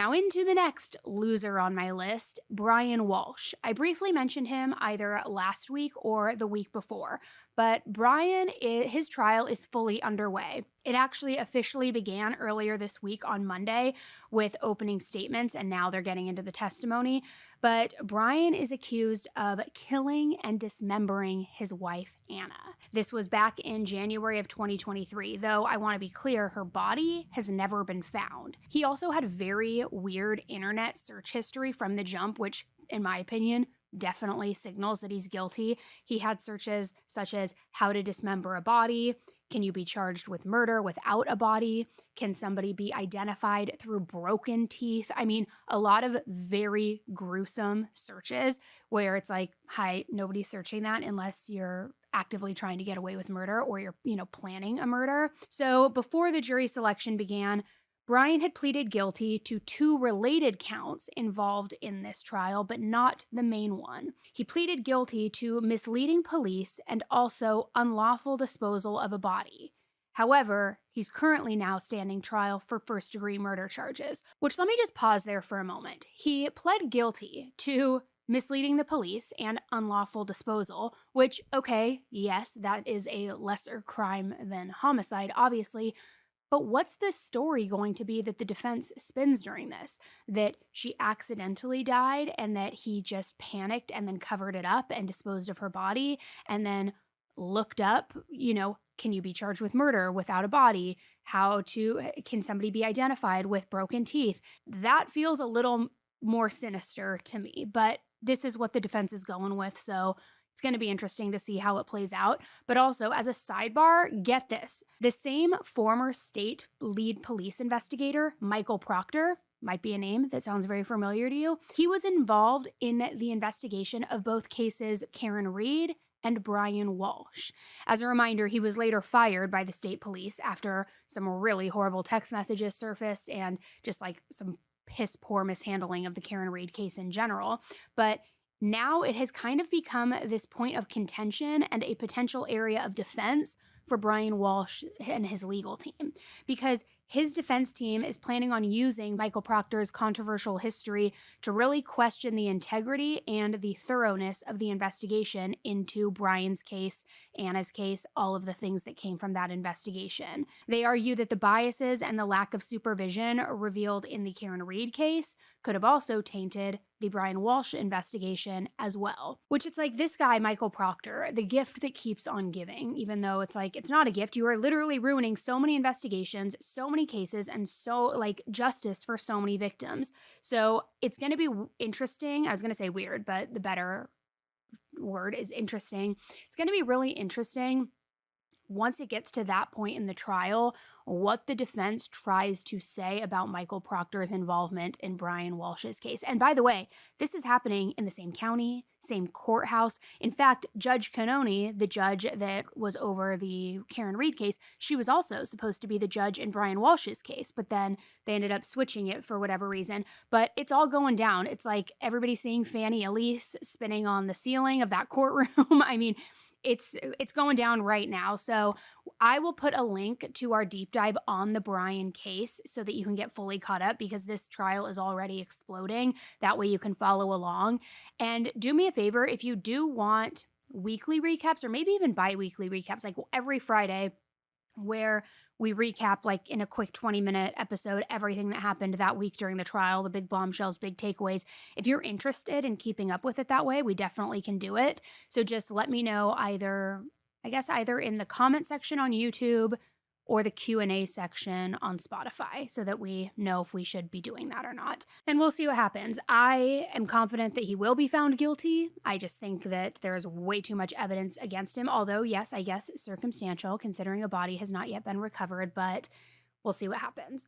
Now into the next loser on my list, Brian Walsh. I briefly mentioned him either last week or the week before, but his trial is fully underway. It actually officially began earlier this week on Monday with opening statements, and now they're getting into the testimony. But Brian is accused of killing and dismembering his wife, Anna. This was back in January of 2023, though I want to be clear, her body has never been found. He also had very weird internet search history from the jump, which, in my opinion, definitely signals that he's guilty. He had searches such as how to dismember a body. Can you be charged with murder without a body? Can somebody be identified through broken teeth? I mean, a lot of very gruesome searches where it's like, hi, nobody's searching that unless you're actively trying to get away with murder or you're, planning a murder. So before the jury selection began, Brian had pleaded guilty to 2 related counts involved in this trial, but not the main one. He pleaded guilty to misleading police and also unlawful disposal of a body. However, he's currently now standing trial for first-degree murder charges, which let me just pause there for a moment. He pled guilty to misleading the police and unlawful disposal, which, okay, yes, that is a lesser crime than homicide, obviously. But what's the story going to be that the defense spins during this? That she accidentally died and that he just panicked and then covered it up and disposed of her body and then looked up, can you be charged with murder without a body? Can somebody be identified with broken teeth? That feels a little more sinister to me, but this is what the defense is going with, so it's going to be interesting to see how it plays out. But also, as a sidebar, get this. The same former state lead police investigator, Michael Proctor, might be a name that sounds very familiar to you. He was involved in the investigation of both cases Karen Reed and Brian Walsh. As a reminder, he was later fired by the state police after some really horrible text messages surfaced and just like some piss poor mishandling of the Karen Reed case in general. But now it has kind of become this point of contention and a potential area of defense for Brian Walsh and his legal team, because his defense team is planning on using Michael Proctor's controversial history to really question the integrity and the thoroughness of the investigation into Brian's case, Anna's case, all of the things that came from that investigation. They argue that the biases and the lack of supervision revealed in the Karen Reed case could have also tainted the Brian Walsh investigation as well. Which it's like this guy, Michael Proctor, the gift that keeps on giving, even though it's like, it's not a gift. You are literally ruining so many investigations, so many cases, and so justice for so many victims. So it's going to be interesting. I was going to say weird, but the better word is interesting. It's going to be really interesting once it gets to that point in the trial, what the defense tries to say about Michael Proctor's involvement in Brian Walsh's case. And by the way, this is happening in the same county, same courthouse. In fact, Judge Cannoni, the judge that was over the Karen Reed case, she was also supposed to be the judge in Brian Walsh's case, but then they ended up switching it for whatever reason. But it's all going down. It's like everybody seeing Fanny Elise spinning on the ceiling of that courtroom. I mean, it's going down right now. So I will put a link to our deep dive on the Brian case so that you can get fully caught up, because this trial is already exploding. That way you can follow along. And do me a favor, if you do want weekly recaps or maybe even bi-weekly recaps, like every Friday, where we recap in a quick 20-minute episode everything that happened that week during the trial, the big bombshells, big takeaways. If you're interested in keeping up with it that way, we definitely can do it. So just let me know either in the comment section on YouTube or the Q&A section on Spotify so that we know if we should be doing that or not. And we'll see what happens. I am confident that he will be found guilty. I just think that there is way too much evidence against him. Although, yes, I guess circumstantial, considering a body has not yet been recovered, but we'll see what happens.